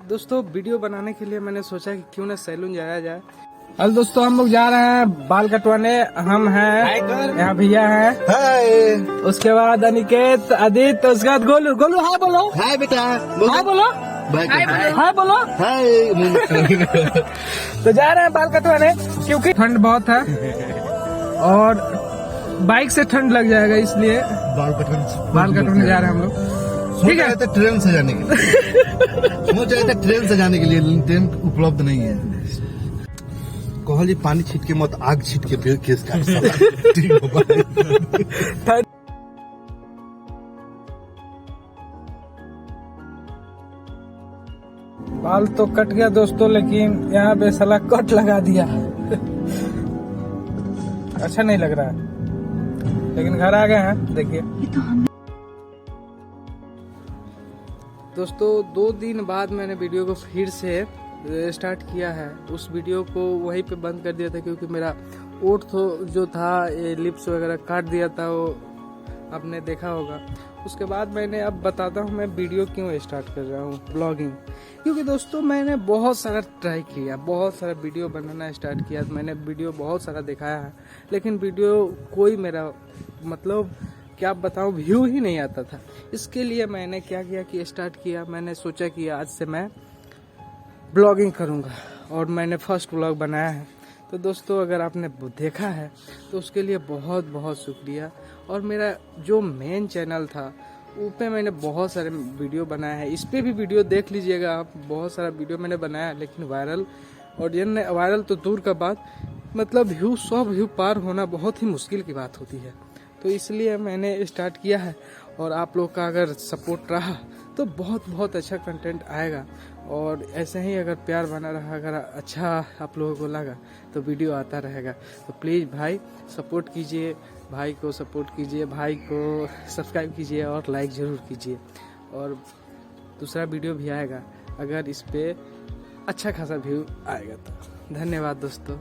दोस्तों वीडियो बनाने के लिए मैंने सोचा कि क्यों ना सैलून जाया जाए। हेलो दोस्तों, हम लोग जा रहे हैं बाल कटवाने। हम हैं यहाँ, भैया हैं, उसके बाद अनिकेत, आदित्य, उसके बाद गोलू। गोलू हाय बोलो। हाय बेटा। हाय बोलो। हाय बोलो। तो जा रहे हैं बाल कटवाने क्योंकि ठंड बहुत है और बाइक से ठंड लग जाएगा, इसलिए बाल कटवाने जा रहे हैं हम लोग। ठीक है, तो ट्रेन से जाने के लिए सोच रहे थे, ट्रेन से जाने के लिए ट्रेन उपलब्ध नहीं है। कोहली पानी छीट के मत, आग छीट के फिर केस बाल तो कट गया दोस्तों, लेकिन यहाँ पे साला कट लगा दिया। अच्छा नहीं लग रहा है, लेकिन घर आ गए हैं। देखिए दोस्तों, 2 दिन बाद मैंने वीडियो को फिर से स्टार्ट किया है। उस वीडियो को वहीं पे बंद कर दिया था क्योंकि मेरा ओठ तो जो था, ये लिप्स वगैरह काट दिया था, वो आपने देखा होगा। उसके बाद मैंने अब बताता हूँ मैं वीडियो क्यों स्टार्ट कर रहा हूँ, ब्लॉगिंग। क्योंकि दोस्तों मैंने बहुत सारा ट्राई किया, बहुत सारा वीडियो बनाना स्टार्ट किया, मैंने वीडियो बहुत सारा दिखाया है, लेकिन वीडियो कोई मेरा मतलब क्या बताऊँ, व्यू ही नहीं आता था। इसके लिए मैंने क्या किया कि स्टार्ट किया, मैंने सोचा कि आज से मैं ब्लॉगिंग करूँगा और मैंने फर्स्ट ब्लॉग बनाया है। तो दोस्तों अगर आपने देखा है तो उसके लिए बहुत बहुत शुक्रिया। और मेरा जो मेन चैनल था उस पे मैंने बहुत सारे वीडियो बनाया है, इस पे भी वीडियो देख लीजिएगा आप। बहुत सारा वीडियो मैंने बनाया है, लेकिन वायरल तो दूर का बात, मतलब 100 व्यू पार होना बहुत ही मुश्किल की बात होती है। तो इसलिए मैंने स्टार्ट किया है और आप लोग का अगर सपोर्ट रहा तो बहुत बहुत अच्छा कंटेंट आएगा। और ऐसे ही अगर प्यार बना रहा, अगर अच्छा आप लोगों को लगा तो वीडियो आता रहेगा। तो प्लीज़ भाई सपोर्ट कीजिए, भाई को सपोर्ट कीजिए, भाई को सब्सक्राइब कीजिए और लाइक ज़रूर कीजिए। और दूसरा वीडियो भी आएगा अगर इस पर अच्छा खासा व्यू आएगा तो। धन्यवाद दोस्तों।